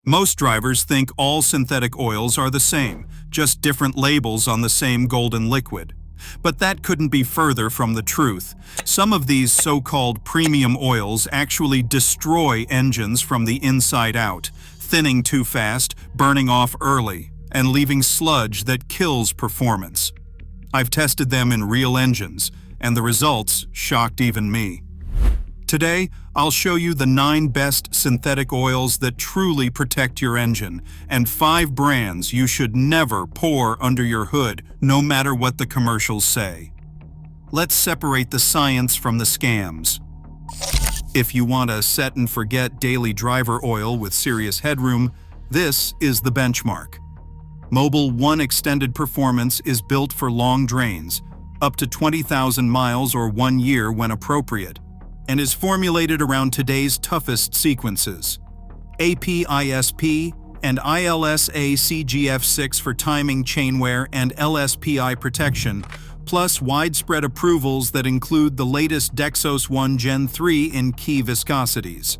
Most drivers think all synthetic oils are the same, just different labels on the same golden liquid. But that couldn't be further from the truth. Some of these so-called premium oils actually destroy engines from the inside out, thinning too fast, burning off early, and leaving sludge that kills performance. I've tested them in real engines, and the results shocked even me. Today, I'll show you the 9 best synthetic oils that truly protect your engine, and 5 brands you should never pour under your hood, no matter what the commercials say. Let's separate the science from the scams. If you want a set-and-forget daily driver oil with serious headroom, this is the benchmark. Mobil 1 Extended Performance is built for long drains, up to 20,000 miles or 1 year when appropriate, and is formulated around today's toughest sequences: APISP and ILSA-CGF6 for timing, chain wear, and LSPI protection, plus widespread approvals that include the latest Dexos 1 Gen 3 in key viscosities.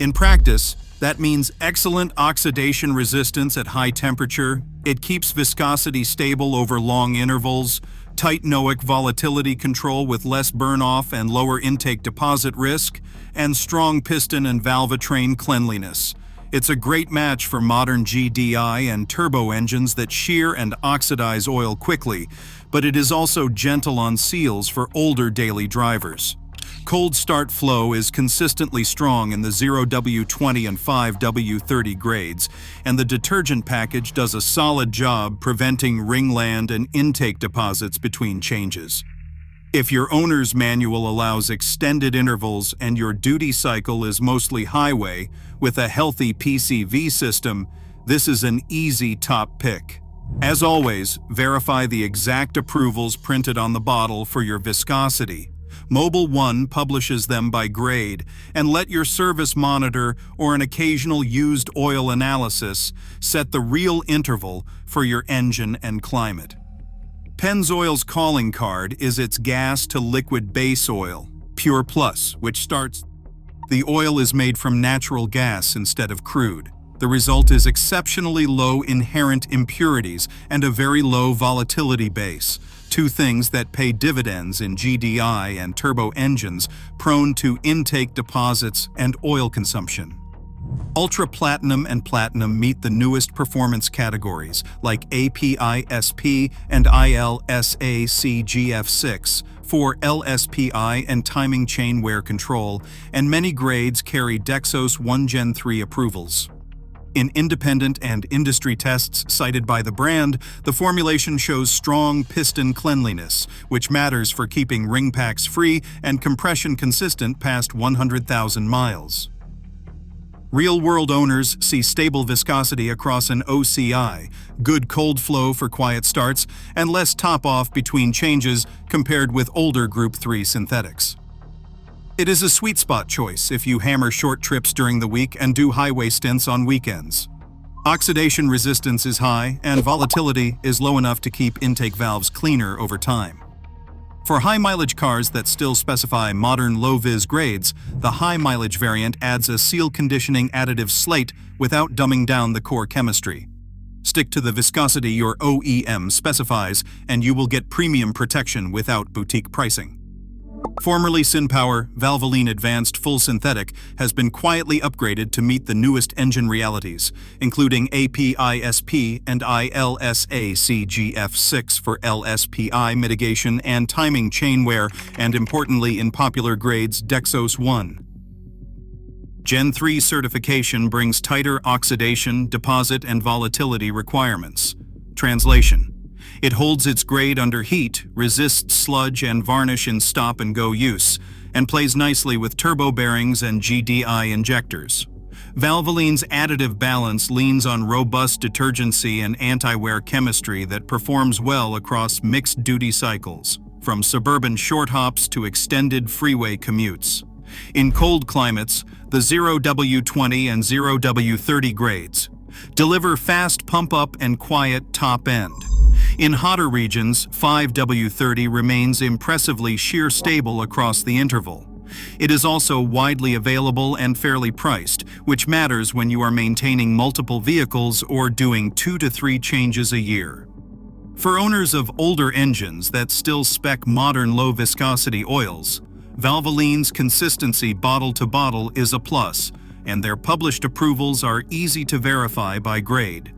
In practice, that means excellent oxidation resistance at high temperature, it keeps viscosity stable over long intervals, tight NOAC volatility control with less burn-off and lower intake deposit risk, and strong piston and valvetrain cleanliness. It's a great match for modern GDI and turbo engines that shear and oxidize oil quickly, but it is also gentle on seals for older daily drivers. Cold start flow is consistently strong in the 0W20 and 5W30 grades, and the detergent package does a solid job preventing ringland and intake deposits between changes. If your owner's manual allows extended intervals and your duty cycle is mostly highway with a healthy PCV system, this is an easy top pick. As always, verify the exact approvals printed on the bottle for your viscosity. Mobil 1 publishes them by grade, and let your service monitor or an occasional used oil analysis set the real interval for your engine and climate. Pennzoil's calling card is its gas-to-liquid base oil, Pure Plus, which starts. The oil is made from natural gas instead of crude. The result is exceptionally low inherent impurities and a very low volatility base, 2 things that pay dividends in GDI and turbo engines prone to intake deposits and oil consumption. Ultra Platinum and Platinum meet the newest performance categories like APISP and ILSA-CGF6 for LSPI and timing chain wear control, and many grades carry Dexos 1 Gen 3 approvals. In independent and industry tests cited by the brand, the formulation shows strong piston cleanliness, which matters for keeping ring packs free and compression consistent past 100,000 miles. Real-world owners see stable viscosity across an OCI, good cold flow for quiet starts, and less top-off between changes compared with older Group 3 synthetics. It is a sweet spot choice if you hammer short trips during the week and do highway stints on weekends. Oxidation resistance is high, and volatility is low enough to keep intake valves cleaner over time. For high-mileage cars that still specify modern low-vis grades, the high-mileage variant adds a seal conditioning additive slate without dumbing down the core chemistry. Stick to the viscosity your OEM specifies, and you will get premium protection without boutique pricing. Formerly SynPower, Valvoline Advanced Full Synthetic has been quietly upgraded to meet the newest engine realities, including APISP and ILSA-CGF6 for LSPI mitigation and timing chain wear, and importantly in popular grades Dexos 1. Gen 3 certification brings tighter oxidation, deposit, and volatility requirements. Translation: it holds its grade under heat, resists sludge and varnish in stop-and-go use, and plays nicely with turbo bearings and GDI injectors. Valvoline's additive balance leans on robust detergency and anti-wear chemistry that performs well across mixed duty cycles, from suburban short hops to extended freeway commutes. In cold climates, the 0W20 and 0W30 grades deliver fast pump-up and quiet top-end. In hotter regions, 5W30 remains impressively shear stable across the interval. It is also widely available and fairly priced, which matters when you are maintaining multiple vehicles or doing 2 to 3 changes a year. For owners of older engines that still spec modern low-viscosity oils, Valvoline's consistency bottle-to-bottle is a plus, and their published approvals are easy to verify by grade.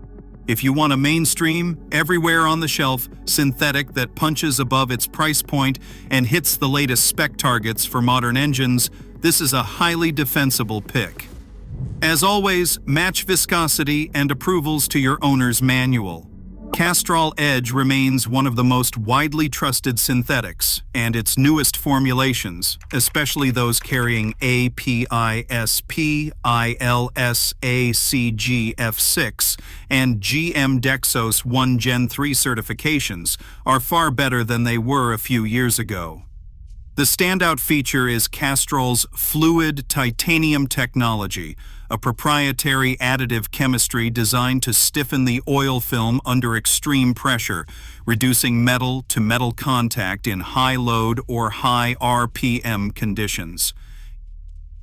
If you want a mainstream, everywhere on the shelf, synthetic that punches above its price point and hits the latest spec targets for modern engines, this is a highly defensible pick. As always, match viscosity and approvals to your owner's manual. Castrol Edge remains one of the most widely trusted synthetics, and its newest formulations, especially those carrying APISP, ILSACGF6, and GM Dexos 1 Gen 3 certifications, are far better than they were a few years ago. The standout feature is Castrol's fluid titanium technology, a proprietary additive chemistry designed to stiffen the oil film under extreme pressure, reducing metal-to-metal contact in high-load or high RPM conditions.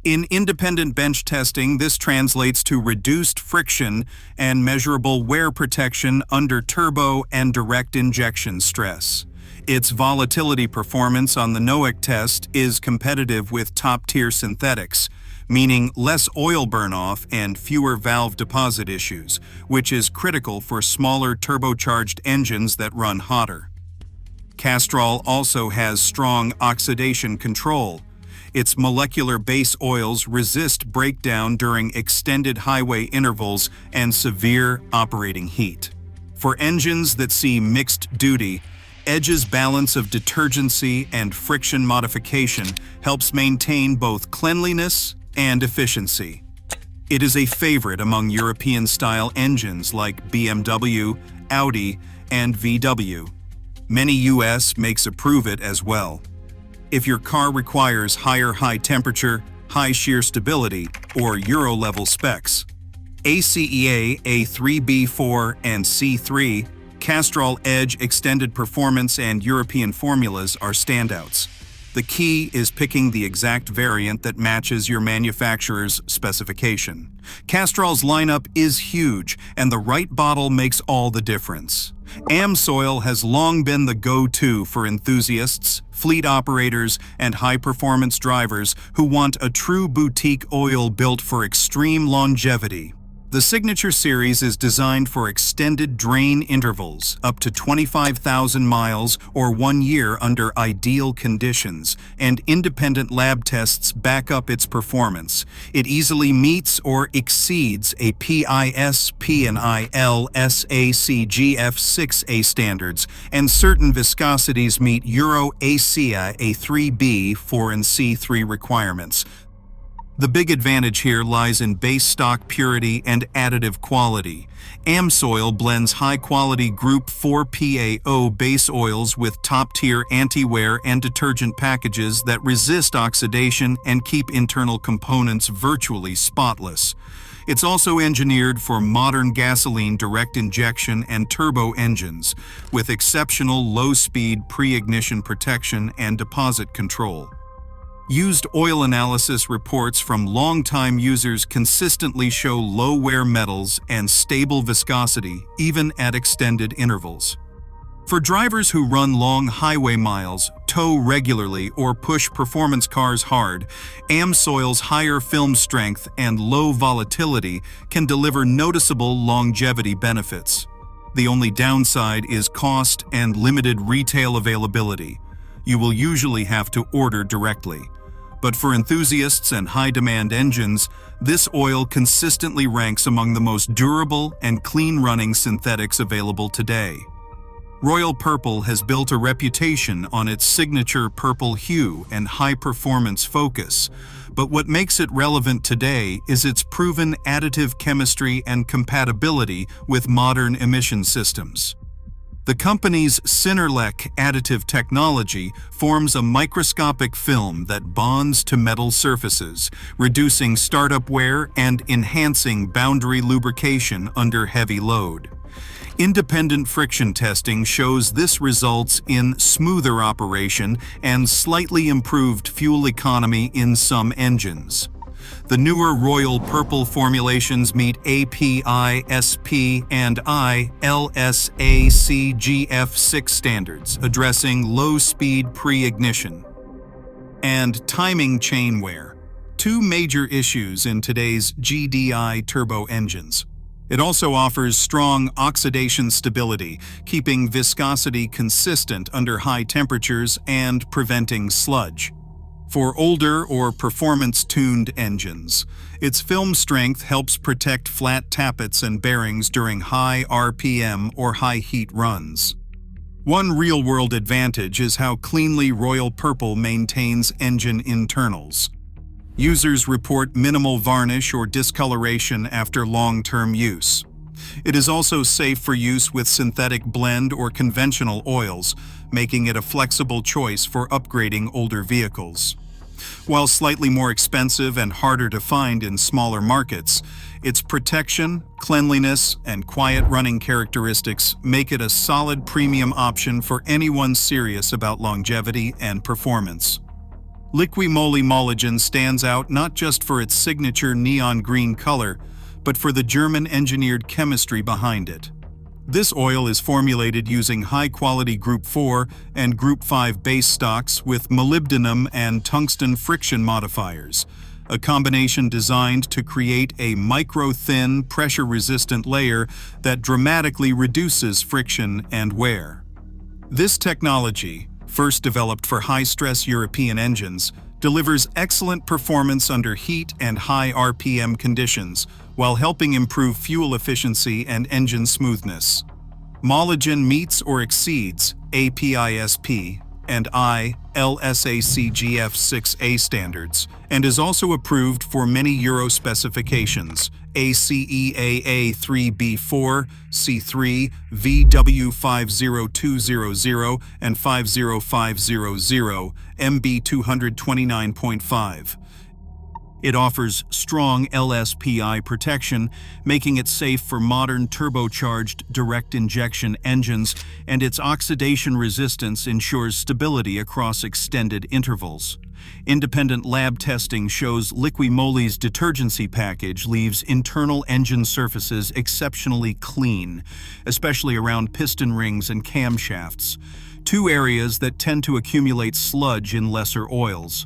In independent bench testing, this translates to reduced friction and measurable wear protection under turbo and direct injection stress. Its volatility performance on the NOAC test is competitive with top-tier synthetics, meaning less oil burn-off and fewer valve deposit issues, which is critical for smaller turbocharged engines that run hotter. Castrol also has strong oxidation control. Its molecular base oils resist breakdown during extended highway intervals and severe operating heat. For engines that see mixed duty, Edge's balance of detergency and friction modification helps maintain both cleanliness and efficiency. It is a favorite among European-style engines like BMW, Audi, and VW. Many US makes approve it as well. If your car requires higher high temperature, high shear stability, or Euro-level specs, ACEA A3B4 and C3, Castrol Edge Extended Performance and European formulas are standouts. The key is picking the exact variant that matches your manufacturer's specification. Castrol's lineup is huge, and the right bottle makes all the difference. Amsoil has long been the go-to for enthusiasts, fleet operators, and high-performance drivers who want a true boutique oil built for extreme longevity. The Signature Series is designed for extended drain intervals, up to 25,000 miles or 1 year under ideal conditions, and independent lab tests back up its performance. It easily meets or exceeds a PISP and ILSACGF6A standards, and certain viscosities meet Euro ACEA A3B, 4 and C3 requirements. The big advantage here lies in base stock purity and additive quality. Amsoil blends high-quality Group 4 PAO base oils with top-tier anti-wear and detergent packages that resist oxidation and keep internal components virtually spotless. It's also engineered for modern gasoline direct injection and turbo engines, with exceptional low-speed pre-ignition protection and deposit control. Used oil analysis reports from longtime users consistently show low wear metals and stable viscosity, even at extended intervals. For drivers who run long highway miles, tow regularly, or push performance cars hard, Amsoil's higher film strength and low volatility can deliver noticeable longevity benefits. The only downside is cost and limited retail availability. You will usually have to order directly. But for enthusiasts and high-demand engines, this oil consistently ranks among the most durable and clean-running synthetics available today. Royal Purple has built a reputation on its signature purple hue and high-performance focus, but what makes it relevant today is its proven additive chemistry and compatibility with modern emission systems. The company's Synerlec additive technology forms a microscopic film that bonds to metal surfaces, reducing startup wear and enhancing boundary lubrication under heavy load. Independent friction testing shows this results in smoother operation and slightly improved fuel economy in some engines. The newer Royal Purple formulations meet API, SP, and ILSACGF6 standards, addressing low-speed pre-ignition and timing chain wear, two major issues in today's GDI turbo engines. It also offers strong oxidation stability, keeping viscosity consistent under high temperatures and preventing sludge. For older or performance-tuned engines, its film strength helps protect flat tappets and bearings during high RPM or high heat runs. One real-world advantage is how cleanly Royal Purple maintains engine internals. Users report minimal varnish or discoloration after long-term use. It is also safe for use with synthetic blend or conventional oils, making it a flexible choice for upgrading older vehicles. While slightly more expensive and harder to find in smaller markets, its protection, cleanliness, and quiet running characteristics make it a solid premium option for anyone serious about longevity and performance. Liqui Moly Molygen stands out not just for its signature neon green color, but for the German-engineered chemistry behind it. This oil is formulated using high-quality Group 4 and Group 5 base stocks with molybdenum and tungsten friction modifiers, a combination designed to create a micro-thin, pressure-resistant layer that dramatically reduces friction and wear. This technology, first developed for high-stress European engines, delivers excellent performance under heat and high RPM conditions, while helping improve fuel efficiency and engine smoothness. Molygen meets or exceeds API-SP and ILSACGF6A standards, and is also approved for many Euro specifications: ACEAA 3B4, C3, VW50200, and 50500, MB 229.5. It offers strong LSPI protection, making it safe for modern turbocharged direct injection engines, and its oxidation resistance ensures stability across extended intervals. Independent lab testing shows Liqui Moly's detergency package leaves internal engine surfaces exceptionally clean, especially around piston rings and camshafts, two areas that tend to accumulate sludge in lesser oils.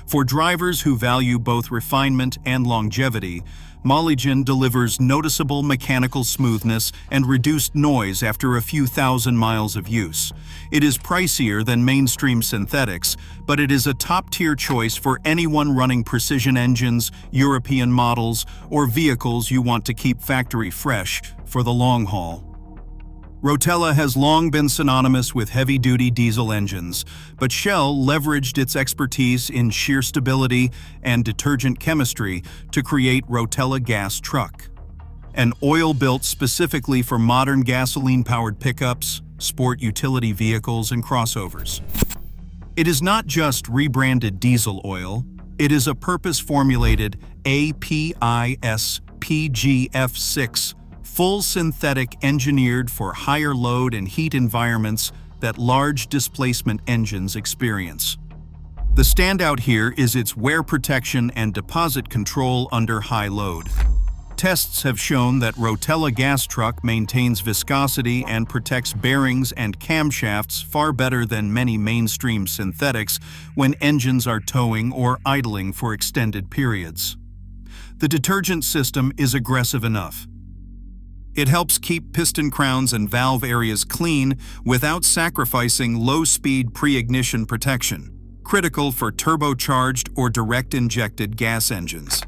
For drivers who value both refinement and longevity, Molygen delivers noticeable mechanical smoothness and reduced noise after a few thousand miles of use. It is pricier than mainstream synthetics, but it is a top-tier choice for anyone running precision engines, European models, or vehicles you want to keep factory fresh for the long haul. Rotella has long been synonymous with heavy-duty diesel engines, but Shell leveraged its expertise in shear stability and detergent chemistry to create Rotella Gas Truck, an oil built specifically for modern gasoline-powered pickups, sport utility vehicles, and crossovers. It is not just rebranded diesel oil, it is a purpose-formulated API-SPGF6 full synthetic engineered for higher load and heat environments that large displacement engines experience. The standout here is its wear protection and deposit control under high load. Tests have shown that Rotella Gas Truck maintains viscosity and protects bearings and camshafts far better than many mainstream synthetics when engines are towing or idling for extended periods. The detergent system is aggressive enough. It helps keep piston crowns and valve areas clean without sacrificing low-speed pre-ignition protection, critical for turbocharged or direct-injected gas engines.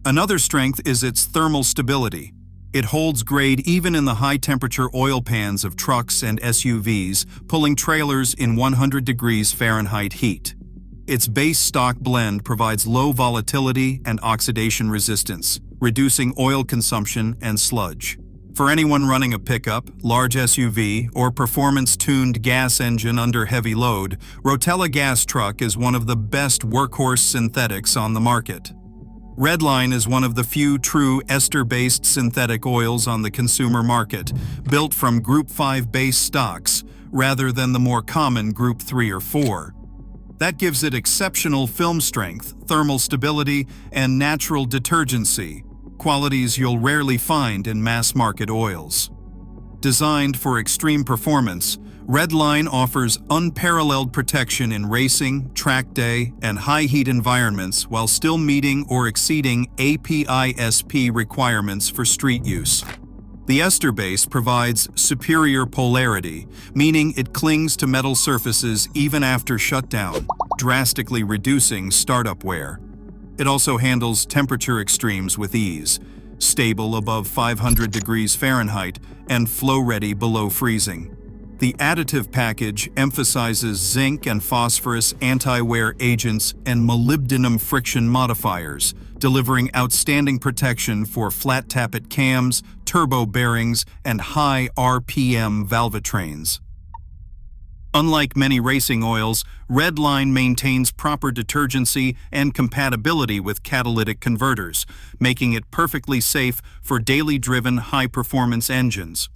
Another strength is its thermal stability. It holds grade even in the high-temperature oil pans of trucks and SUVs, pulling trailers in 100 degrees Fahrenheit heat. Its base stock blend provides low volatility and oxidation resistance, reducing oil consumption and sludge. For anyone running a pickup, large SUV, or performance-tuned gas engine under heavy load, Rotella Gas Truck is one of the best workhorse synthetics on the market. Redline is one of the few true ester-based synthetic oils on the consumer market, built from Group 5 base stocks, rather than the more common Group 3 or 4. That gives it exceptional film strength, thermal stability, and natural detergency, qualities you'll rarely find in mass-market oils. Designed for extreme performance, Redline offers unparalleled protection in racing, track day, and high-heat environments while still meeting or exceeding API-SP requirements for street use. The ester base provides superior polarity, meaning it clings to metal surfaces even after shutdown, drastically reducing startup wear. It also handles temperature extremes with ease, stable above 500 degrees Fahrenheit and flow-ready below freezing. The additive package emphasizes zinc and phosphorus anti-wear agents and molybdenum friction modifiers, delivering outstanding protection for flat tappet cams, turbo bearings, and high RPM valvetrains. Unlike many racing oils, Redline maintains proper detergency and compatibility with catalytic converters, making it perfectly safe for daily driven high-performance engines.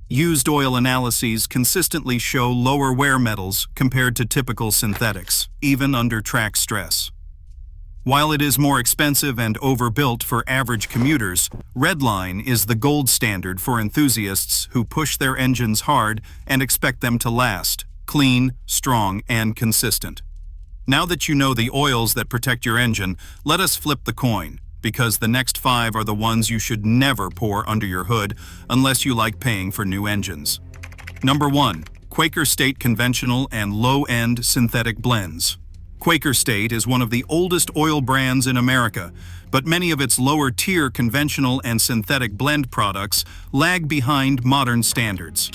Used oil analyses consistently show lower wear metals compared to typical synthetics, even under track stress. While it is more expensive and overbuilt for average commuters, Redline is the gold standard for enthusiasts who push their engines hard and expect them to last, clean, strong, and consistent. Now that you know the oils that protect your engine, let us flip the coin, because the next 5 are the ones you should never pour under your hood unless you like paying for new engines. Number 1. Quaker State conventional and low-end synthetic blends. Quaker State is one of the oldest oil brands in America, but many of its lower-tier conventional and synthetic blend products lag behind modern standards.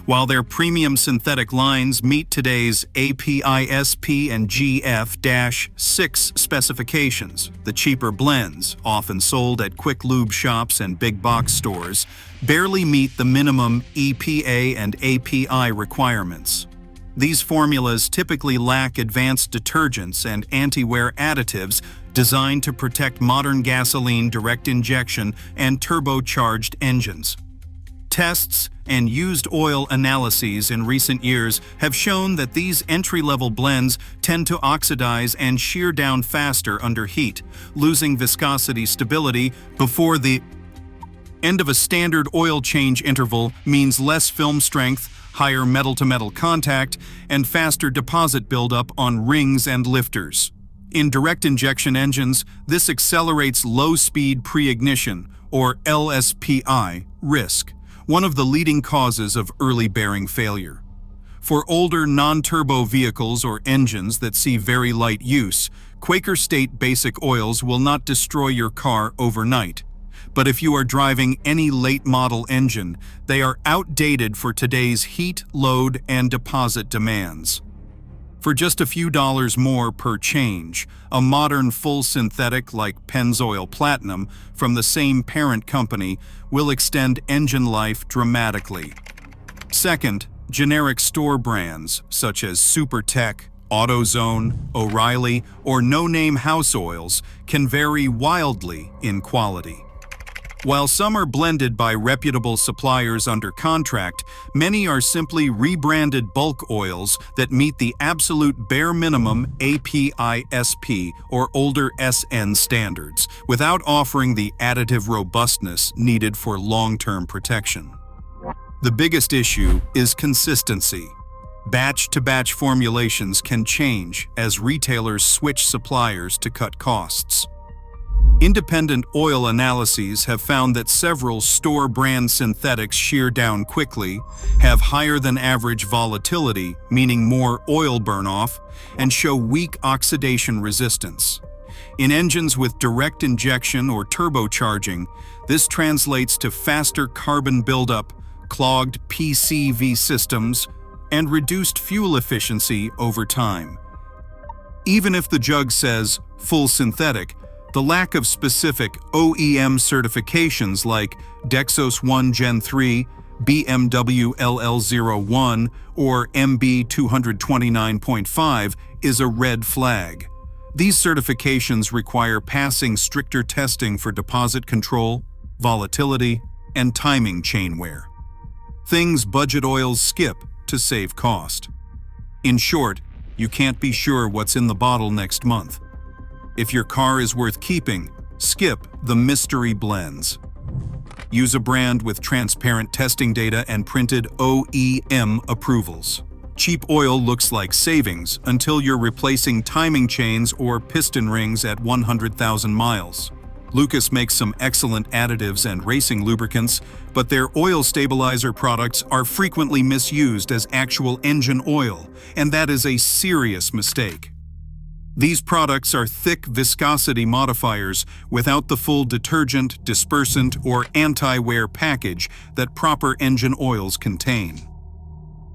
While their premium synthetic lines meet today's API-SP and GF-6 specifications, the cheaper blends, often sold at quick lube shops and big box stores, barely meet the minimum EPA and API requirements. These formulas typically lack advanced detergents and anti-wear additives designed to protect modern gasoline direct injection and turbocharged engines. Tests and used oil analyses in recent years have shown that these entry-level blends tend to oxidize and shear down faster under heat, losing viscosity stability before the end of a standard oil change interval means less film strength, higher metal-to-metal contact, and faster deposit buildup on rings and lifters. In direct injection engines, this accelerates low-speed pre-ignition, or LSPI, risk, one of the leading causes of early bearing failure. For older non-turbo vehicles or engines that see very light use, Quaker State basic oils will not destroy your car overnight. But if you are driving any late-model engine, they are outdated for today's heat, load, and deposit demands. For just a few dollars more per change, a modern full synthetic like Pennzoil Platinum from the same parent company will extend engine life dramatically. Second, generic store brands such as SuperTech, AutoZone, O'Reilly, or no-name house oils can vary wildly in quality. While some are blended by reputable suppliers under contract, many are simply rebranded bulk oils that meet the absolute bare minimum API-SP or older SN standards, without offering the additive robustness needed for long-term protection. The biggest issue is consistency. Batch-to-batch formulations can change as retailers switch suppliers to cut costs. Independent oil analyses have found that several store-brand synthetics shear down quickly, have higher than average volatility, meaning more oil burn-off, and show weak oxidation resistance. In engines with direct injection or turbocharging, this translates to faster carbon buildup, clogged PCV systems, and reduced fuel efficiency over time. Even if the jug says full synthetic, the lack of specific OEM certifications like Dexos 1 Gen 3, BMW LL01, or MB 229.5 is a red flag. These certifications require passing stricter testing for deposit control, volatility, and timing chain wear. Things budget oils skip to save cost. In short, you can't be sure what's in the bottle next month. If your car is worth keeping, skip the mystery blends. Use a brand with transparent testing data and printed OEM approvals. Cheap oil looks like savings until you're replacing timing chains or piston rings at 100,000 miles. Lucas makes some excellent additives and racing lubricants, but their oil stabilizer products are frequently misused as actual engine oil, and that is a serious mistake. These products are thick viscosity modifiers without the full detergent, dispersant, or anti-wear package that proper engine oils contain.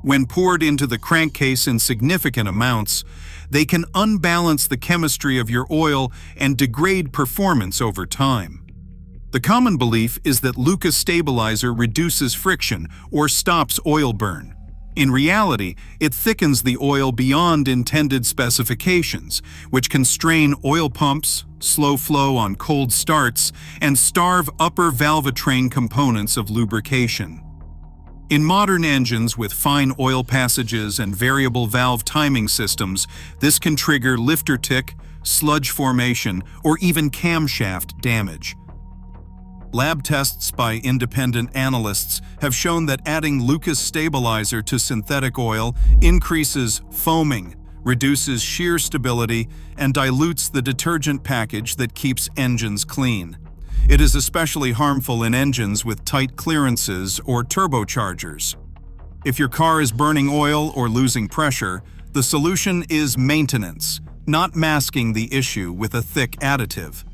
When poured into the crankcase in significant amounts, they can unbalance the chemistry of your oil and degrade performance over time. The common belief is that Lucas stabilizer reduces friction or stops oil burn. In reality, it thickens the oil beyond intended specifications, which can strain oil pumps, slow flow on cold starts, and starve upper valvetrain components of lubrication. In modern engines with fine oil passages and variable valve timing systems, this can trigger lifter tick, sludge formation, or even camshaft damage. Lab tests by independent analysts have shown that adding Lucas stabilizer to synthetic oil increases foaming, reduces shear stability, and dilutes the detergent package that keeps engines clean. It is especially harmful in engines with tight clearances or turbochargers. If your car is burning oil or losing pressure, the solution is maintenance, not masking the issue with a thick additive.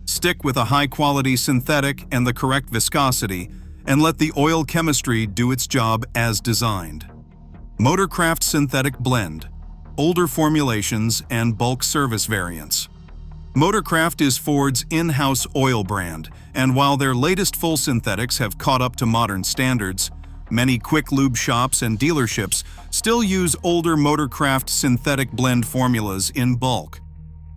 Stick with a high-quality synthetic and the correct viscosity, and let the oil chemistry do its job as designed. Motorcraft Synthetic Blend, older formulations and bulk service variants. Motorcraft is Ford's in-house oil brand, and while their latest full synthetics have caught up to modern standards, many quick lube shops and dealerships still use older Motorcraft synthetic blend formulas in bulk.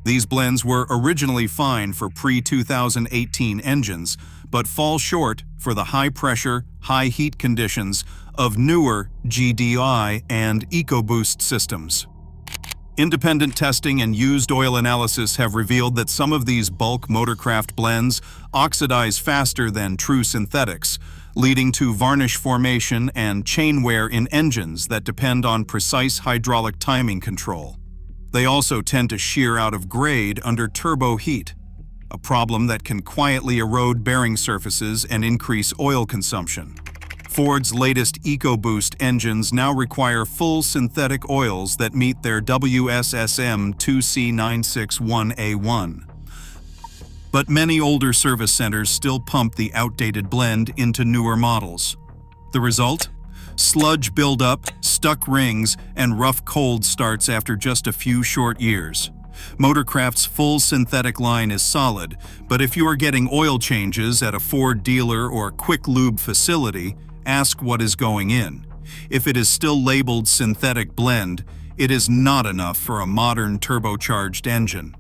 These blends were originally fine for pre-2018 engines, but fall short for the high-pressure, high-heat conditions of newer GDI and EcoBoost systems. Independent testing and used oil analysis have revealed that some of these bulk Motorcraft blends oxidize faster than true synthetics, leading to varnish formation and chain wear in engines that depend on precise hydraulic timing control. They also tend to shear out of grade under turbo heat, a problem that can quietly erode bearing surfaces and increase oil consumption. Ford's latest EcoBoost engines now require full synthetic oils that meet their WSSM 2C961A1. But many older service centers still pump the outdated blend into newer models. The result? Sludge buildup, stuck rings, and rough cold starts after just a few short years. Motorcraft's full synthetic line is solid, but if you are getting oil changes at a Ford dealer or quick lube facility, ask what is going in. If it is still labeled synthetic blend, it is not enough for a modern turbocharged engine.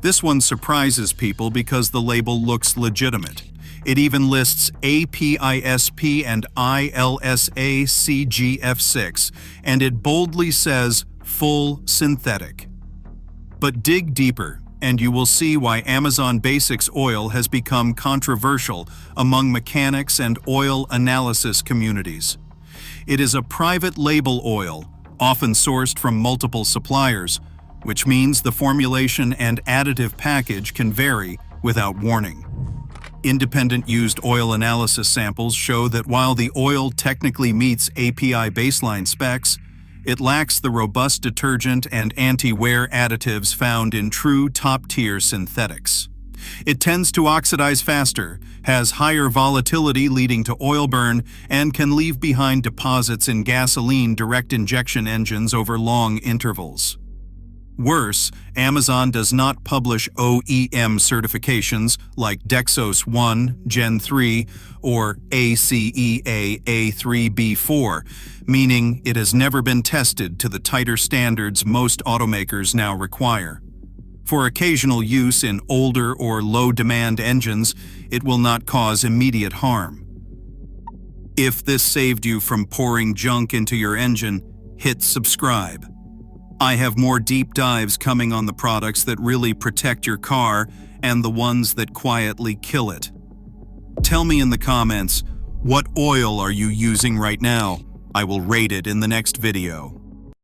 This one surprises people because the label looks legitimate. It even lists APISP and ILSA CGF6, and it boldly says full synthetic. But dig deeper, and you will see why Amazon Basics oil has become controversial among mechanics and oil analysis communities. It is a private label oil, often sourced from multiple suppliers, which means the formulation and additive package can vary without warning. Independent used oil analysis samples show that while the oil technically meets API baseline specs, it lacks the robust detergent and anti-wear additives found in true top-tier synthetics. It tends to oxidize faster, has higher volatility leading to oil burn, and can leave behind deposits in gasoline direct injection engines over long intervals. Worse, Amazon does not publish OEM certifications like Dexos 1, Gen 3, or ACEA A3B4, meaning it has never been tested to the tighter standards most automakers now require. For occasional use in older or low-demand engines, it will not cause immediate harm. If this saved you from pouring junk into your engine, hit subscribe. I have more deep dives coming on the products that really protect your car and the ones that quietly kill it. Tell me in the comments, what oil are you using right now? I will rate it in the next video.